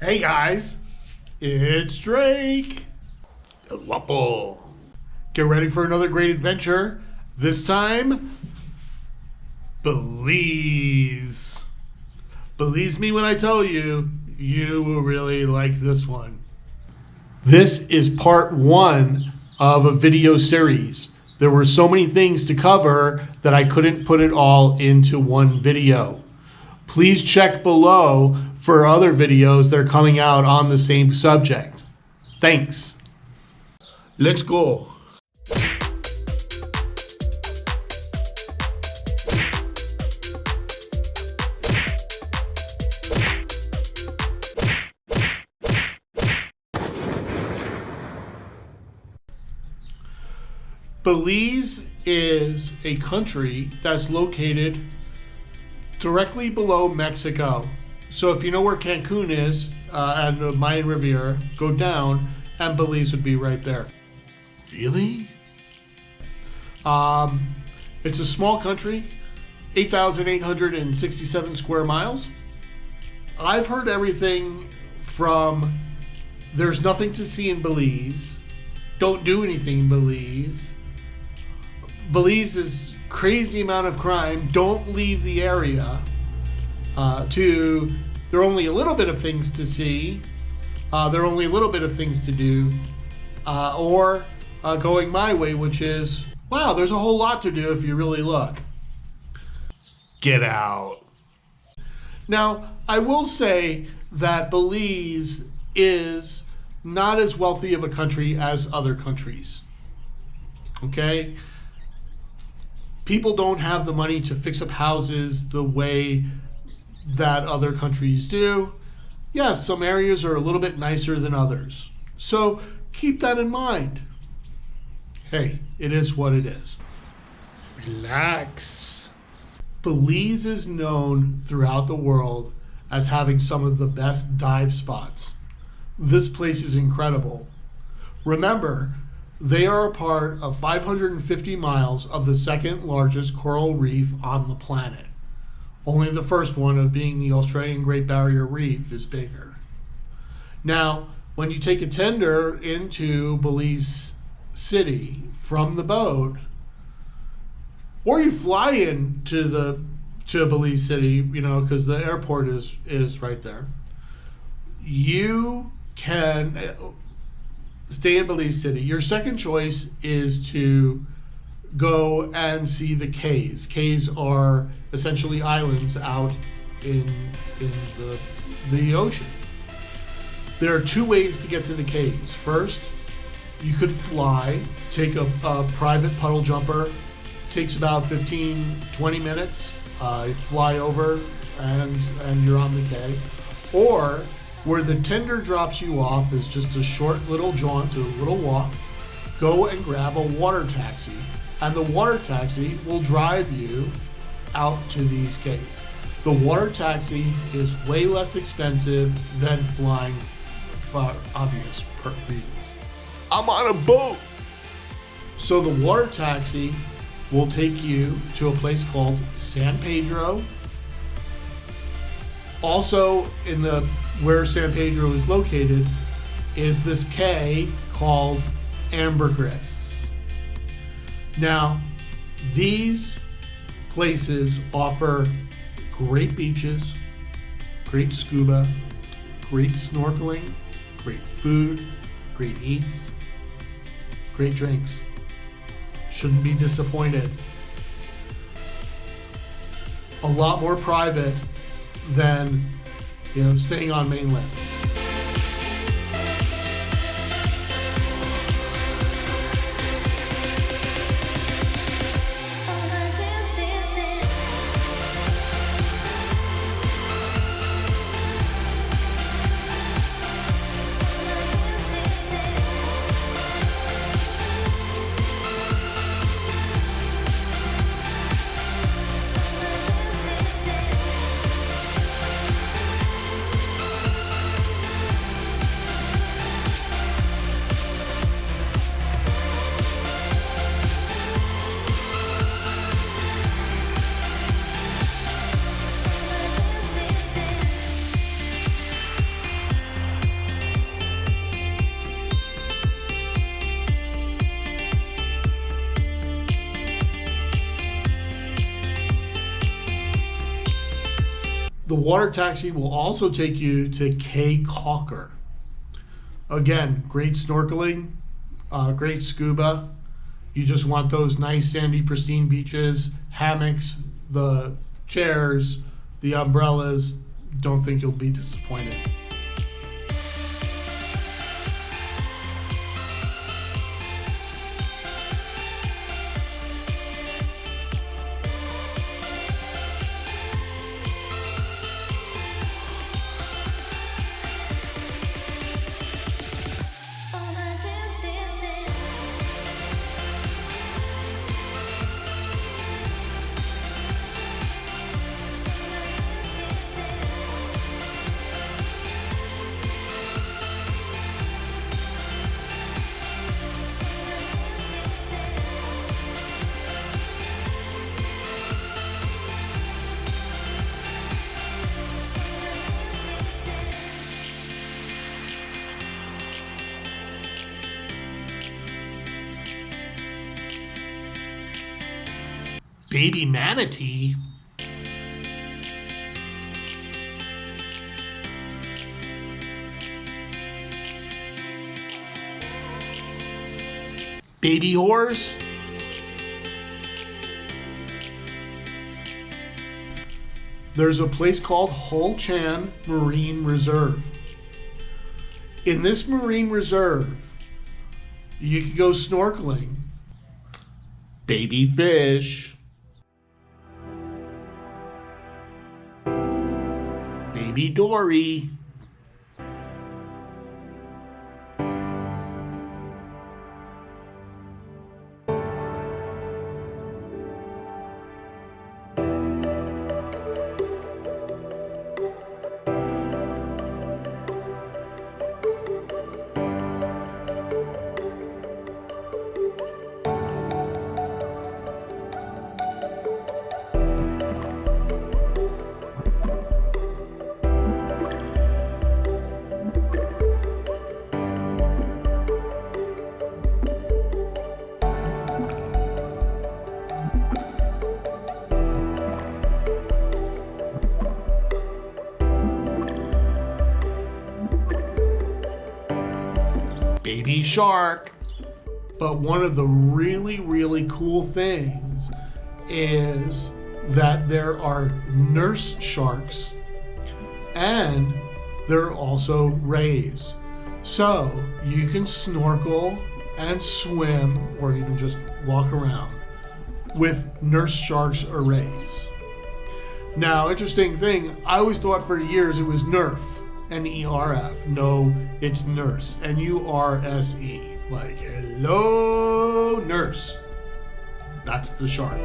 Hey guys, it's Drake. El Guapo. Get ready for another great adventure. This time, Belize. Believe me when I tell you, you will really like this one. This is part one of a video series. There were so many things to cover that I couldn't put it all into one video. Please check below for other videos that are coming out on the same subject. Thanks. Let's go. Belize is a country that's located directly below Mexico. So if you know where Cancun is and the Mayan Riviera, go down and Belize would be right there. Really? It's a small country, 8,867 square miles. I've heard everything from there's nothing to see in Belize, don't do anything in Belize, Belize is crazy amount of crime, don't leave the area, to there are only a little bit of things to see, there are only a little bit of things to do, or going my way, which is, wow, there's a whole lot to do if you really look. Get out. Now, I will say that Belize is not as wealthy of a country as other countries. Okay? People don't have the money to fix up houses the way that other countries do. Yes, some areas are a little bit nicer than others. So keep that in mind. Hey, it is what it is. Relax. Belize is known throughout the world as having some of the best dive spots. This place is incredible. Remember, they are a part of 550 miles of the second largest coral reef on the planet. Only the first one, of being the Australian Great Barrier Reef, is bigger. Now, when you take a tender into Belize City from the boat, or you fly into Belize City, because the airport is right there, you can stay in Belize City. Your second choice is to go and see the Cayes. Cayes are essentially islands out in the ocean. There are two ways to get to the Cayes. First, you could fly, take a private puddle jumper. Takes about 15-20 minutes. Fly over and you're on the Caye. Or where the tender drops you off is just a short little jaunt, a little walk. Go and grab a water taxi, and the water taxi will drive you out to these Cayes. The water taxi is way less expensive than flying for obvious reasons. I'm on a boat! So the water taxi will take you to a place called San Pedro. Also, where San Pedro is located is this Caye called Ambergris. Now, these places offer great beaches, great scuba, great snorkeling, great food, great eats, great drinks. Shouldn't be disappointed. A lot more private than staying on mainland. water taxi will also take you to Caye Caulker. Again, great snorkeling, great scuba. You just want those nice sandy pristine beaches, hammocks, the chairs, the umbrellas. Don't think you'll be disappointed. Baby manatee? Baby horse? There's a place called Hol Chan Marine Reserve. In this marine reserve, you can go snorkeling. Baby fish. Baby Dory. Baby shark. But one of the really, really cool things is that there are nurse sharks and there are also rays. So you can snorkel and swim or even just walk around with nurse sharks or rays. Now, interesting thing, I always thought for years it was NERF. N-E-R-F. No, it's nurse. N-U-R-S-E. Like, hello, nurse. That's the shark.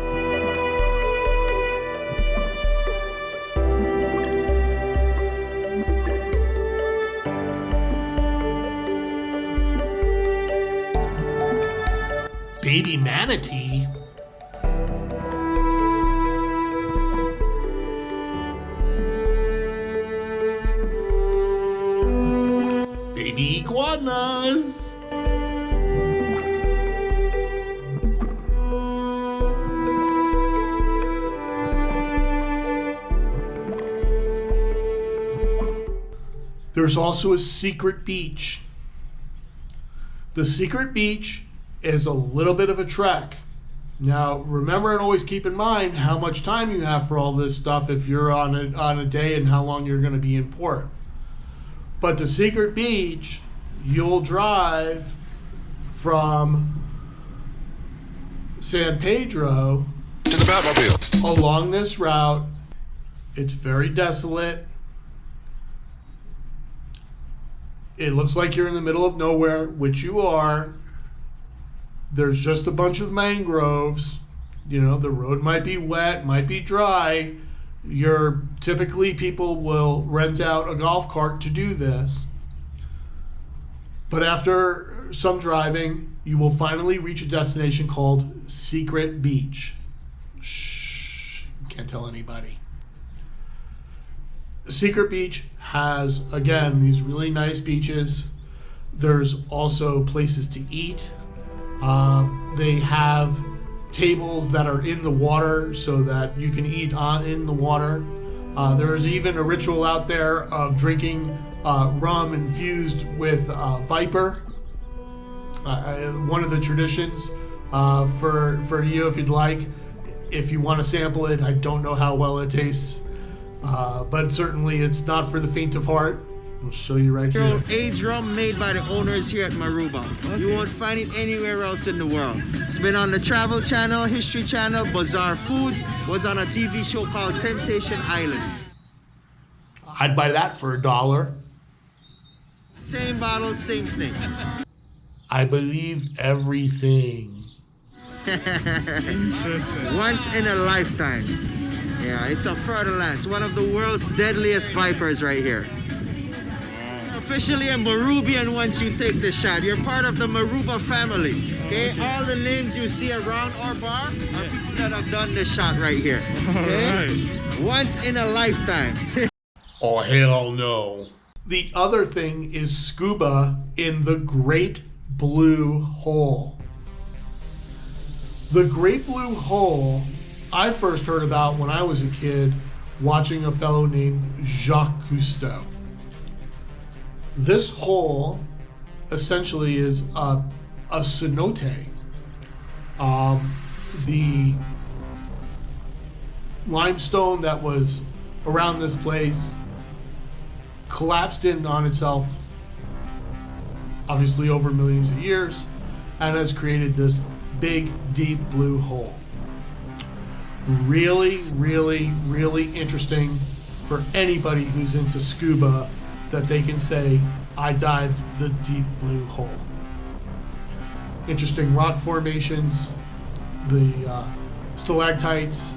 Baby manatee? Baby iguanas. There's also a secret beach. The secret beach is a little bit of a trek. Now, remember and always keep in mind how much time you have for all this stuff if you're on a day and how long you're going to be in port. But the secret beach, you'll drive from San Pedro to the Batmobile along this route. It's very desolate. It looks like you're in the middle of nowhere, which you are. There's just a bunch of mangroves. You know, the road might be wet, might be dry. Typically people will rent out a golf cart to do this. But after some driving, you will finally reach a destination called Secret Beach. Shh, can't tell anybody. Secret Beach has, again, these really nice beaches. There's also places to eat. They have tables that are in the water so that you can eat in the water. There is even a ritual out there of drinking rum infused with viper. One of the traditions for you, if you'd like, if you want to sample it. I don't know how well it tastes, but certainly it's not for the faint of heart. I'll show you right here. Aged rum made by the owners here at Maruba. Okay. You won't find it anywhere else in the world. It's been on the Travel Channel, History Channel, Bazaar Foods, was on a TV show called Temptation Island. I'd buy that for $1. Same bottle, same snake. I believe everything. Interesting. Once in a lifetime. Yeah, it's a fertile land. It's one of the world's deadliest vipers right here. Officially a Marubian once you take the shot. You're part of the Maruba family. Okay? All the names you see around our bar are people that have done this shot right here. Okay? Right. Once in a lifetime. Oh, hell no. The other thing is scuba in the Great Blue Hole. The Great Blue Hole, I first heard about when I was a kid watching a fellow named Jacques Cousteau. This hole essentially is a cenote. The limestone that was around this place collapsed in on itself, obviously over millions of years, and has created this big, deep blue hole. Really, really, really interesting for anybody who's into scuba, that they can say, I dived the deep blue hole. Interesting rock formations, the stalactites,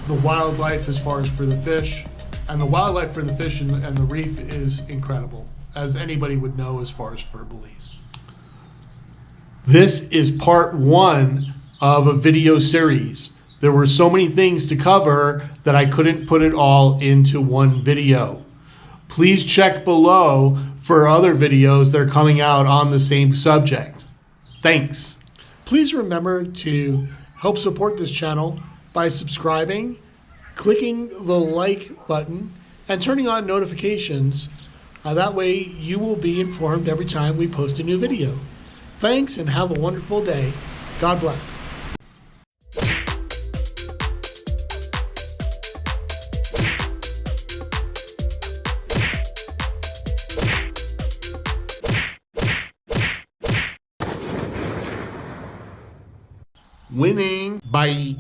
the wildlife as far as for the fish, and the wildlife for the fish and the reef is incredible, as anybody would know as far as for Belize. This is part 1 of a video series. There were so many things to cover that I couldn't put it all into one video. Please check below for other videos that are coming out on the same subject. Thanks. Please remember to help support this channel by subscribing, clicking the like button, and turning on notifications. That way you will be informed every time we post a new video. Thanks and have a wonderful day. God bless. Winning. Bye.